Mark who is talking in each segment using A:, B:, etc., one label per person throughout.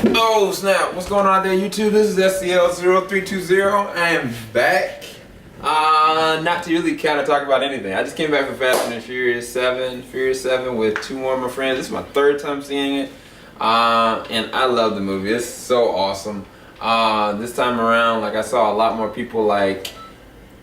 A: Oh snap, what's going on out there YouTube? This is SCL0320. I am back. Not to really kind of talk about anything. I just came back from Fast and Furious 7 with two more of my friends. This is my third time seeing it. And I love the movie. It's so awesome. This time around, like I saw a lot more people like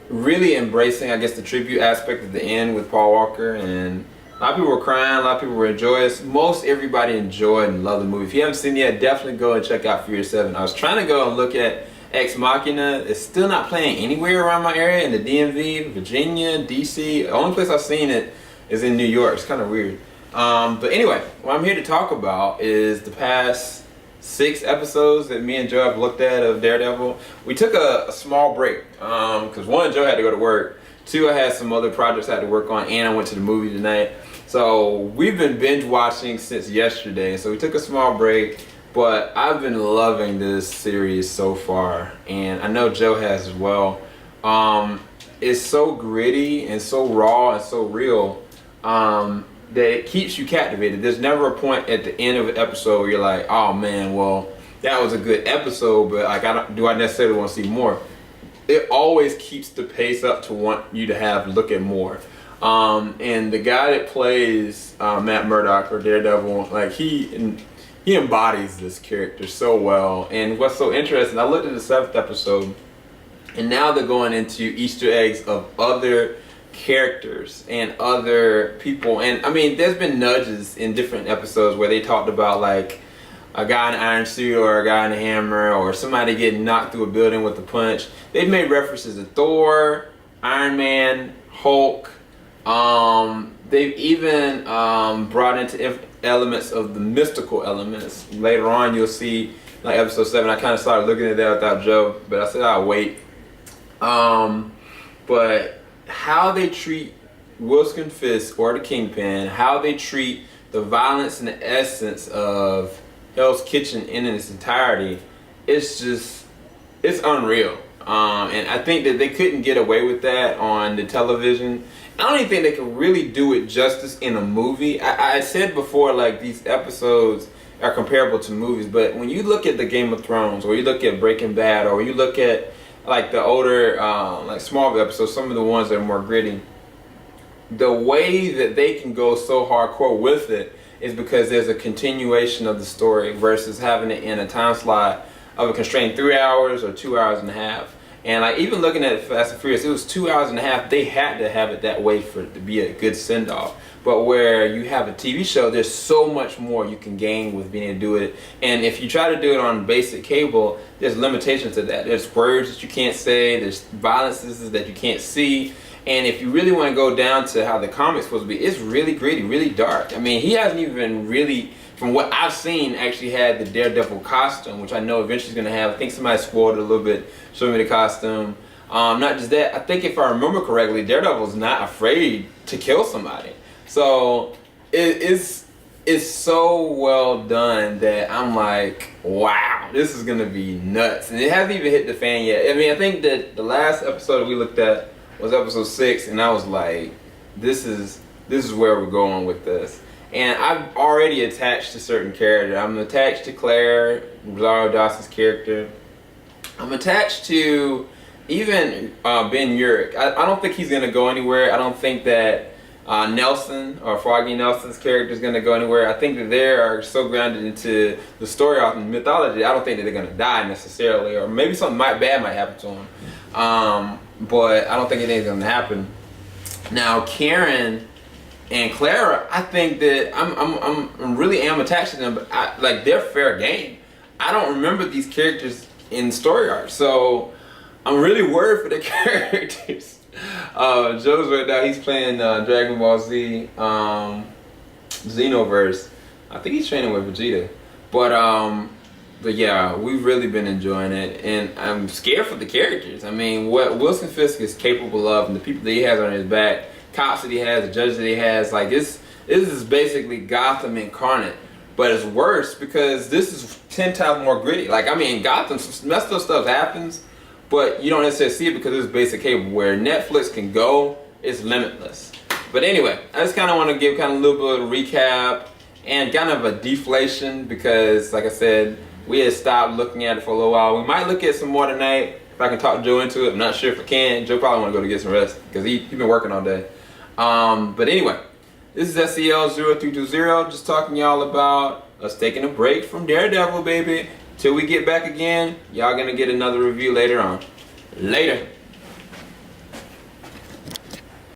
A: really embracing, I guess, the tribute aspect at the end with Paul Walker, and a lot of people were crying, a lot of people were joyous. Most everybody enjoyed and loved the movie. If you haven't seen it yet, definitely go and check out Furious 7. I was trying to go and look at Ex Machina. It's still not playing anywhere around my area in the DMV, Virginia, DC. The only place I've seen it is in New York. It's kind of weird. But anyway, what I'm here to talk about is the past 6 episodes that me and Joe have looked at of Daredevil. We took a small break because one, Joe had to go to work. 2, I had some other projects I had to work on, and I went to the movie tonight. So we've been binge watching since yesterday. So we took a small break, but I've been loving this series so far, and I know Joe has as well. It's so gritty and so raw and so real that it keeps you captivated. There's never a point at the end of an episode where you're like, oh man, well, that was a good episode, but like, do I necessarily want to see more? It always keeps the pace up to want you to look at more. And the guy that plays Matt Murdock or Daredevil, like he embodies this character so well. And what's so interesting, I looked at the 7th episode, and now they're going into Easter eggs of other characters and other people. And I mean, there's been nudges in different episodes where they talked about like a guy in an iron suit or a guy in a hammer or somebody getting knocked through a building with a punch. They've made references to Thor, Iron Man, Hulk. They've even brought into elements of the mystical elements. Later on, you'll see, like episode 7, I kind of started looking at that without Joe, but I said I'll wait. But how they treat Wilson Fisk or the Kingpin, how they treat the violence and the essence of Hell's Kitchen in its entirety, it's unreal. And I think that they couldn't get away with that on the television. I don't even think they could really do it justice in a movie. I said before, like, these episodes are comparable to movies, but when you look at the Game of Thrones, or you look at Breaking Bad, or you look at like the older, like Smallville episodes, some of the ones that are more gritty, the way that they can go so hardcore with it is because there's a continuation of the story versus having it in a time slot of a constrained 3 hours or 2 hours and a half. And like, even looking at Fast and Furious, it was 2 hours and a half. They had to have it that way for it to be a good send-off. But where you have a TV show, there's so much more you can gain with being able to do it. And if you try to do it on basic cable, there's limitations to that. There's words that you can't say, there's violences that you can't see. And if you really want to go down to how the comic's supposed to be, it's really gritty, really dark. I mean, he hasn't even really, from what I've seen, actually had the Daredevil costume, which I know eventually he's going to have. I think somebody spoiled it a little bit, showing me the costume. Not just that, I think if I remember correctly, Daredevil's not afraid to kill somebody. So it's so well done that I'm like, wow, this is going to be nuts. And it hasn't even hit the fan yet. I mean, I think that the last episode we looked at was episode 6, and I was like, this is where we're going with this. And I'm already attached to certain characters. I'm attached to Claire, Rosario Dawson's character. I'm attached to even Ben Urich. I don't think he's going to go anywhere. I don't think that Nelson or Foggy Nelson's character is going to go anywhere. I think that they are so grounded into the story of mythology, I don't think that they're going to die necessarily. Or maybe something bad might happen to them. But I don't think anything's going to happen. Now, Karen and Clara, I think that I'm really am attached to them, but like, they're fair game. I don't remember these characters in story arc, so I'm really worried for the characters. Joe's right now, he's playing Dragon Ball Z Xenoverse. I think he's training with Vegeta, but yeah, we've really been enjoying it, and I'm scared for the characters. I mean, what Wilson Fisk is capable of, and the people that he has on his back, cops that he has, the judges that he has, like, this is basically Gotham incarnate. But it's worse because this is 10 times more gritty. Like, I mean, Gotham, some messed up stuff happens, but you don't necessarily see it because it's basic cable. Where Netflix can go, it's limitless. But anyway, I just kind of want to give kind of a little bit of a recap and kind of a deflation because, like I said, We had stopped looking at it for a little while. We might look at some more tonight if I can talk Joe into it. I'm not sure if I can. Joe probably want to go to get some rest because he been working all day. But anyway, this is SEL0320, just talking y'all about us taking a break from Daredevil, baby. Till we get back again, y'all gonna get another review later on. Later.